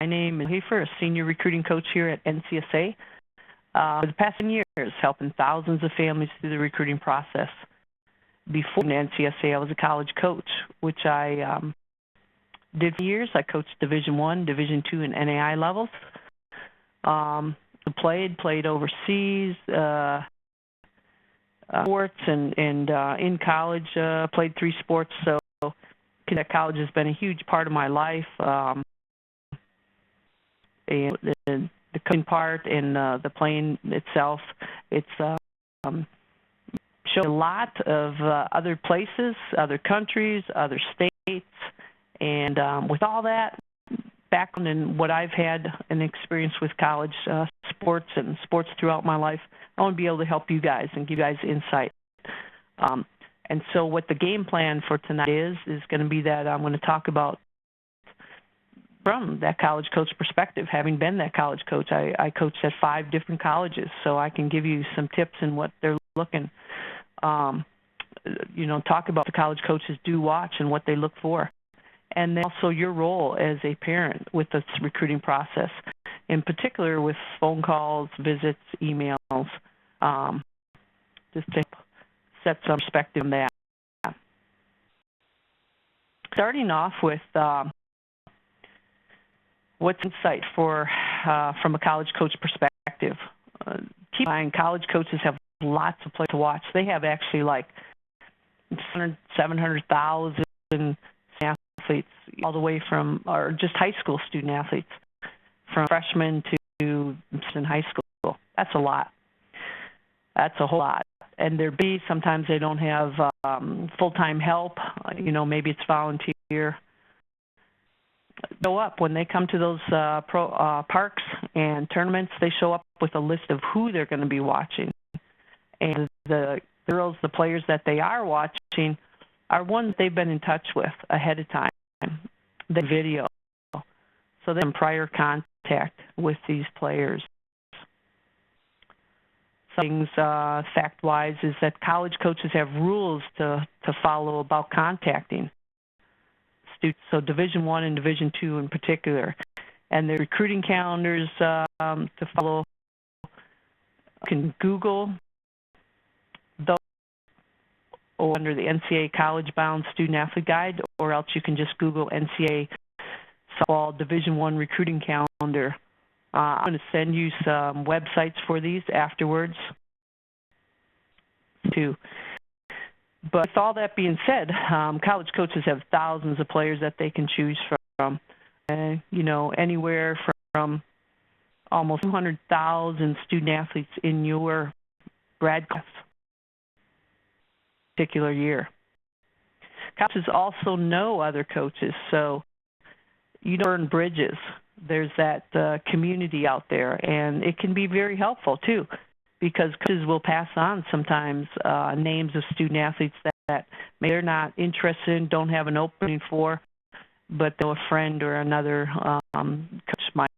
name is Hafer, a senior recruiting coach here at NCSA. For the past 10 years, helping thousands of families through the recruiting process. Before NCSA, I was a college coach, which I did for years. I coached Division I, Division II, and NAI levels. Played overseas, sports, and in college, played 3 sports. So college has been a huge part of my life. And the coaching part and the playing itself, it's showed a lot of other places, other countries, other states, and with all that background and what I've had an experience with college sports and sports throughout my life, I want to be able to help you guys and give you guys insight. And so what the game plan for tonight is going to be that I'm going to talk about from that college coach perspective. Having been that college coach, I coached at 5 different colleges, so I can give you some tips in what they're looking. Talk about the college coaches do watch and what they look for. And then also your role as a parent with this recruiting process, in particular with phone calls, visits, emails, just to set some perspective on that. Starting off with what's insight for from a college coach perspective. Keep in mind, college coaches have lots of players to watch. They have actually like 700,000 athletes, all the way from, or just high school student athletes, from freshmen to in high school. That's a lot. That's a whole lot. And sometimes they don't have full-time help. Maybe it's volunteer. Show up when they come to those parks and tournaments. They show up with a list of who they're going to be watching, and the girls, the players that they are watching, are ones they've been in touch with ahead of time. The video, so they're in prior contact with these players. Some things, fact-wise, is that college coaches have rules to follow about contacting students. So Division I and Division II in particular, and their recruiting calendars to follow. You can Google those or under the NCAA College Bound Student Athlete Guide, or else you can just Google NCAA Softball Division I recruiting calendar. I'm going to send you some websites for these afterwards too. But with all that being said, college coaches have thousands of players that they can choose from. Anywhere from almost 200,000 student athletes in your grad class particular year. Coaches also know other coaches, so you burn bridges. There's that community out there, and it can be very helpful too, because coaches will pass on sometimes names of student athletes that maybe they're not interested in, don't have an opening for, but though a friend or another coach might.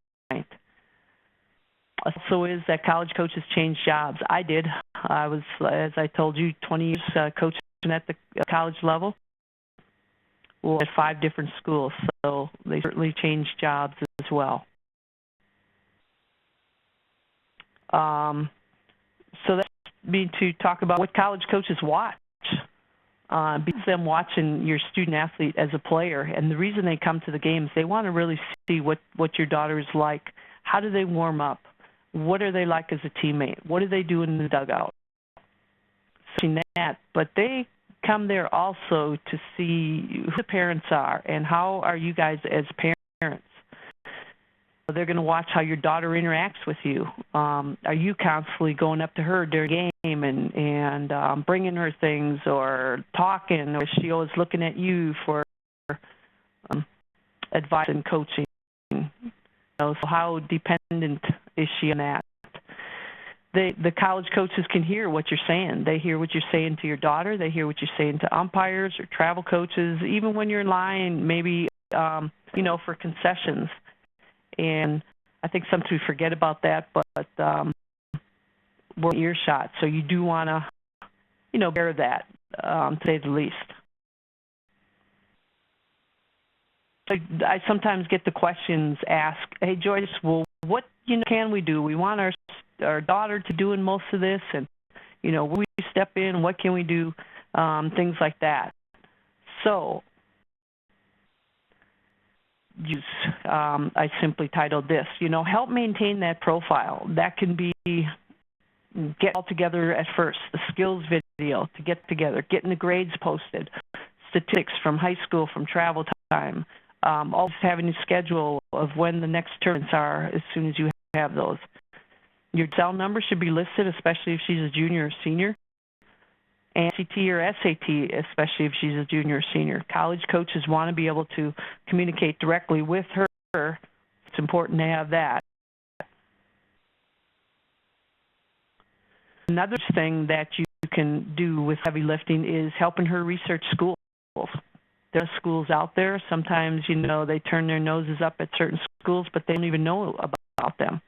Also is that college coaches change jobs. I did. I was, as I told you, 20 years coaching at the college level. Well, at 5 different schools, so they certainly changed jobs as well. So that's me to talk about what college coaches watch. Because them watching your student athlete as a player, and the reason they come to the games, they want to really see what your daughter is like. How do they warm up? What are they like as a teammate? What do they do in the dugout? So that, but they come there also to see who the parents are and how are you guys as parents. They're going to watch how your daughter interacts with you. Are you constantly going up to her during the game and bringing her things or talking, or is she always looking at you for advice and coaching? So how dependent is she on that? The college coaches can hear what you're saying. They hear what you're saying to your daughter. They hear what you're saying to umpires or travel coaches, even when you're in line, maybe, for concessions. And I think sometimes we forget about that, but we're in earshot. So you do want to, bear that, to say the least. I sometimes get the questions asked, hey, Joyce, well, what can we do? We want our daughter to do in most of this, and will we step in? What can we do? Things like that. So I simply titled this, help maintain that profile. That can be get all together at first, the skills video to get together, getting the grades posted, statistics from high school, from travel time, also having a schedule of when the next terms are as soon as you have those. Your cell number should be listed, especially if she's a junior or senior, and ACT or SAT, especially if she's a junior or senior. College coaches want to be able to communicate directly with her. It's important to have that. Another thing that you can do with heavy lifting is helping her research schools. There are schools out there. Sometimes, they turn their noses up at certain schools, but they don't even know about them.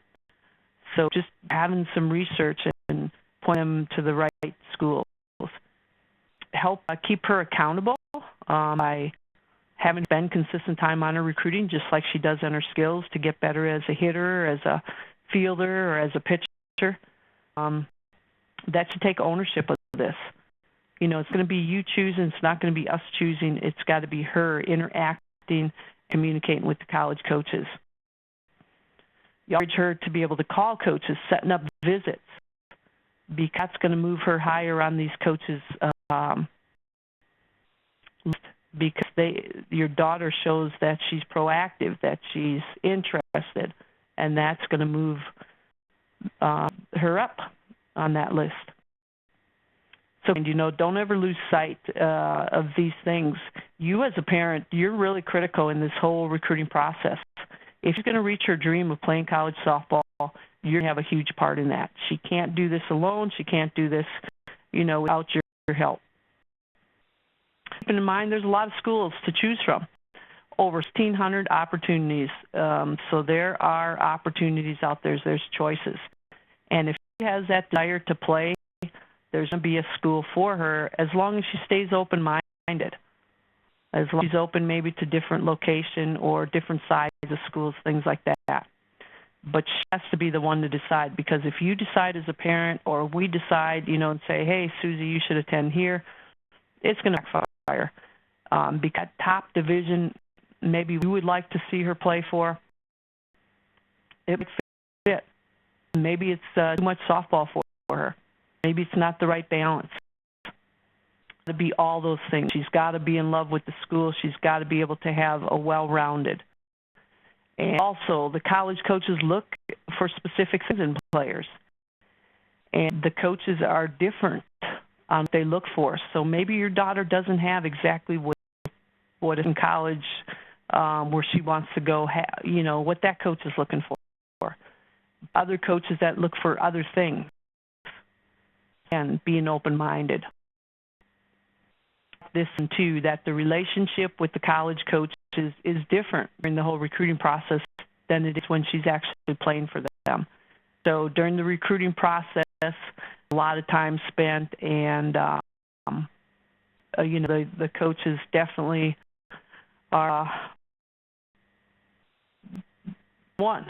So just having some research and point them to the right schools. Help keep her accountable by having to spend consistent time on her recruiting, just like she does on her skills, to get better as a hitter, as a fielder, or as a pitcher. That should take ownership of this. It's going to be you choosing. It's not going to be us choosing. It's got to be her interacting, communicating with the college coaches. You encourage her to be able to call coaches, setting up visits, because that's going to move her higher on these coaches' list, because your daughter shows that she's proactive, that she's interested, and that's going to move her up on that list. So, don't ever lose sight of these things. You as a parent, you're really critical in this whole recruiting process. If you're going to reach her dream of playing college softball, you're going to have a huge part in that. She can't do this alone. She can't do this, without your help. Keep in mind, there's a lot of schools to choose from. Over 1,600 opportunities. So there are opportunities out there. There's choices. And if she has that desire to play, there's going to be a school for her, as long as she stays open-minded. As long as she's open maybe to different location or different sizes of schools, things like that. But she has to be the one to decide, because if you decide as a parent, or we decide, and say, hey, Susie, you should attend here, it's going to backfire. Because top division, maybe we would like to see her play for, it would fit. Maybe it's too much softball for her. Maybe it's not the right balance. It's got to be all those things. She's got to be in love with the school. She's got to be able to have a well-rounded. And also, the college coaches look for specific things in players. And the coaches are different on what they look for. So maybe your daughter doesn't have exactly what is in college where she wants to go, what that coach is looking for. Other coaches that look for other things. And being open-minded. This and too, that the relationship with the college coaches is different during the whole recruiting process than it is when she's actually playing for them. So during the recruiting process, a lot of time spent, and the coaches definitely are one.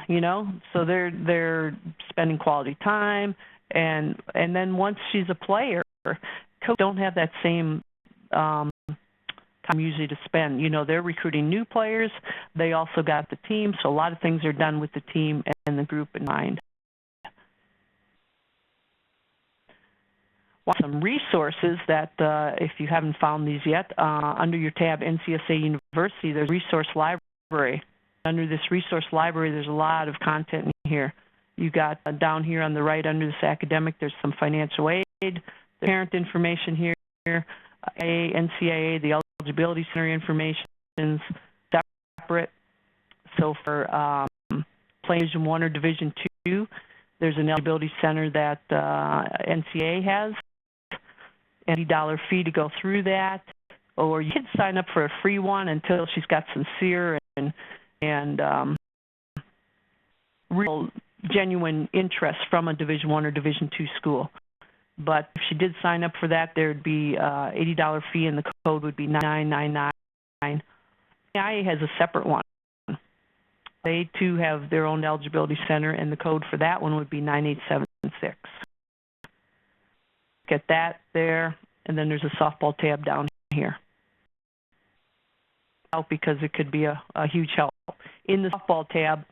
So they're spending quality time. And then once she's a player, coaches don't have that same time usually to spend. They're recruiting new players. They also got the team, so a lot of things are done with the team and the group in mind. Some resources that, if you haven't found these yet, under your tab NCSA University, there's a resource library. Under this resource library, there's a lot of content in here. You got down here on the right under this academic, there's some financial aid, the parent information here, NCAA, the eligibility center information is separate. So for playing Division I or Division II, there's an eligibility center that NCAA has, $80 fee to go through that, or you can sign up for a free one until she's got sincere and real genuine interest from a Division I or Division II school. But if she did sign up for that, there would be $80 fee, and the code would be 9999. IA has a separate one. They too have their own eligibility center, and the code for that one would be 9876. Get that there, and then there's a softball tab down here. Because it could be a huge help. In the softball tab,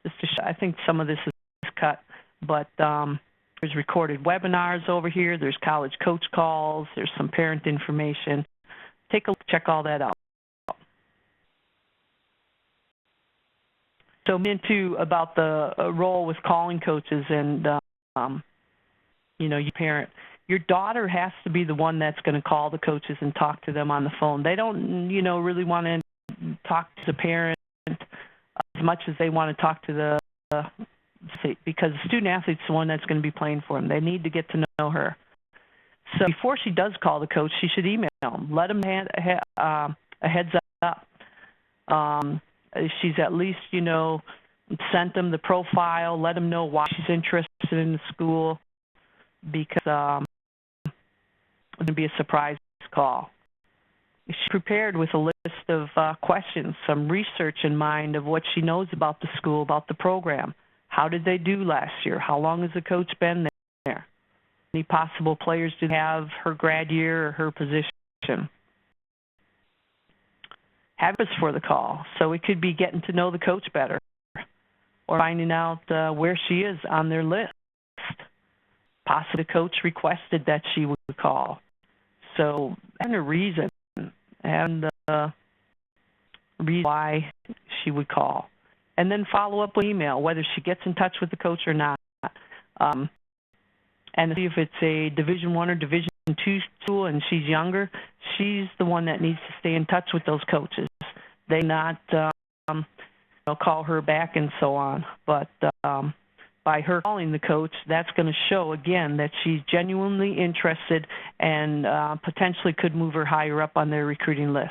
just to show, I think some of this is cut, but there's recorded webinars over here. There's college coach calls. There's some parent information. Take a look, check all that out. So into about the role with calling coaches and, you know, your parent. Your daughter has to be the one that's going to call the coaches and talk to them on the phone. They don't, you know, really want to talk to the parent as much as they want to talk to the because the student athlete's the one that's going to be playing for them. They need to get to know her. So before she does call the coach, she should email them. Let them a heads up. She's at least, you know, sent them the profile, let them know why she's interested in the school, because it's going to be a surprise call. She's prepared with a list of questions, some research in mind of what she knows about the school, about the program. How did they do last year? How long has the coach been there? Any possible players to have her grad year or her position? Have us for the call. So it could be getting to know the coach better or finding out where she is on their list. Possibly the coach requested that she would call. So having a reason and the reason why she would call. And then follow up with email, whether she gets in touch with the coach or not. And see if it's a Division I or Division II school and she's younger, she's the one that needs to stay in touch with those coaches. They not call her back and so on. But by her calling the coach, that's going to show, again, that she's genuinely interested and potentially could move her higher up on their recruiting list.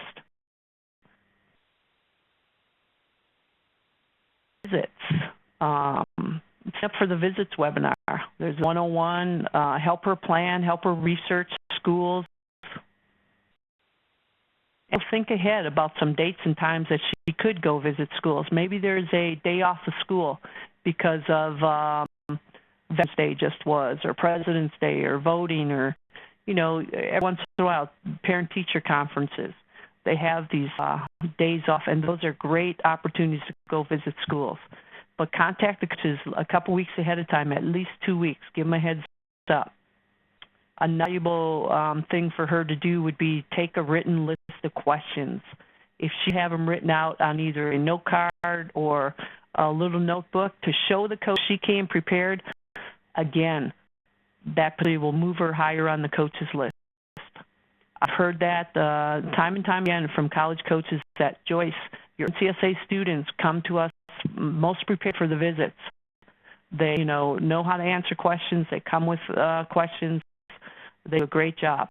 Visits. Except for the visits webinar. There's 101, help her plan, help her research schools. And think ahead about some dates and times that she could go visit schools. Maybe there's a day off of school because of Veterans Day just was, or President's Day, or voting, or, you know, every once in a while, parent-teacher conferences. They have these days off, and those are great opportunities to go visit schools. But contact the coaches a couple weeks ahead of time, at least 2 weeks. Give them a heads up. A valuable thing for her to do would be take a written list of questions. If she have them written out on either a note card or a little notebook to show the coach she came prepared, again, that will move her higher on the coach's list. I've heard that time and time again from college coaches that, Joyce, your NCSA students come to us most prepared for the visits. They, you know how to answer questions. They come with questions. They do a great job.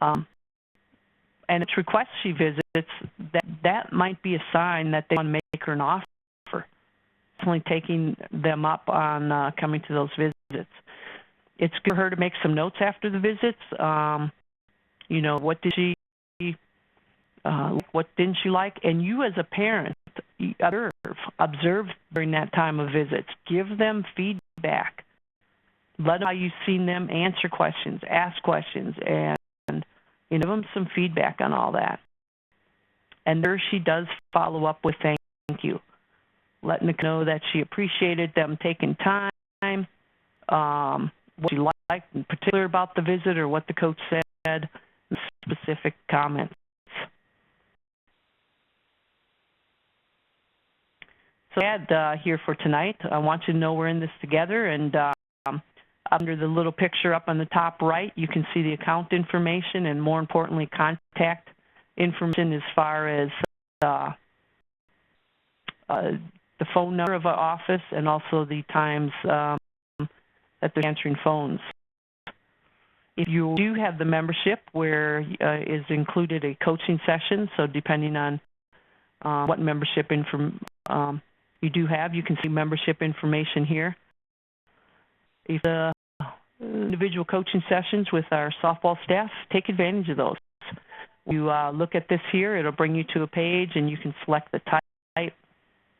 And it's requests she visits, that might be a sign that they want to make her an offer. Definitely taking them up on coming to those visits. It's good for her to make some notes after the visits. You know, what did she, what didn't she like? And you as a parent, observe during that time of visits. Give them feedback. Let them know how you've seen them answer questions, ask questions, and give them some feedback on all that. And there she does follow up with thank you, letting them know that she appreciated them taking time, what she liked in particular about the visit or what the coach said, specific comments. So add here for tonight, I want you to know we're in this together, and under the little picture up on the top right, you can see the account information and, more importantly, contact information as far as the phone number of our office and also the times that they're answering phones. If you do have the membership where is included a coaching session, so depending on what membership you do have, you can see membership information here. If the individual coaching sessions with our softball staff, take advantage of those. You look at this here, it'll bring you to a page and you can select the type,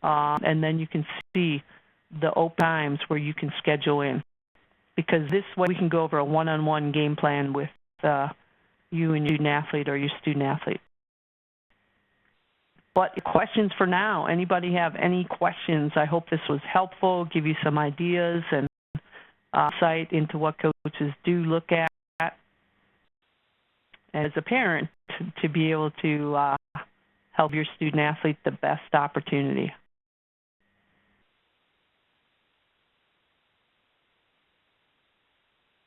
and then you can see the open times where you can schedule in. Because this way we can go over a one-on-one game plan with you and your student athlete or your student athlete. But questions for now? Anybody have any questions? I hope this was helpful, give you some ideas and insight into what coaches do look at as a parent to be able to help your student athlete the best opportunity.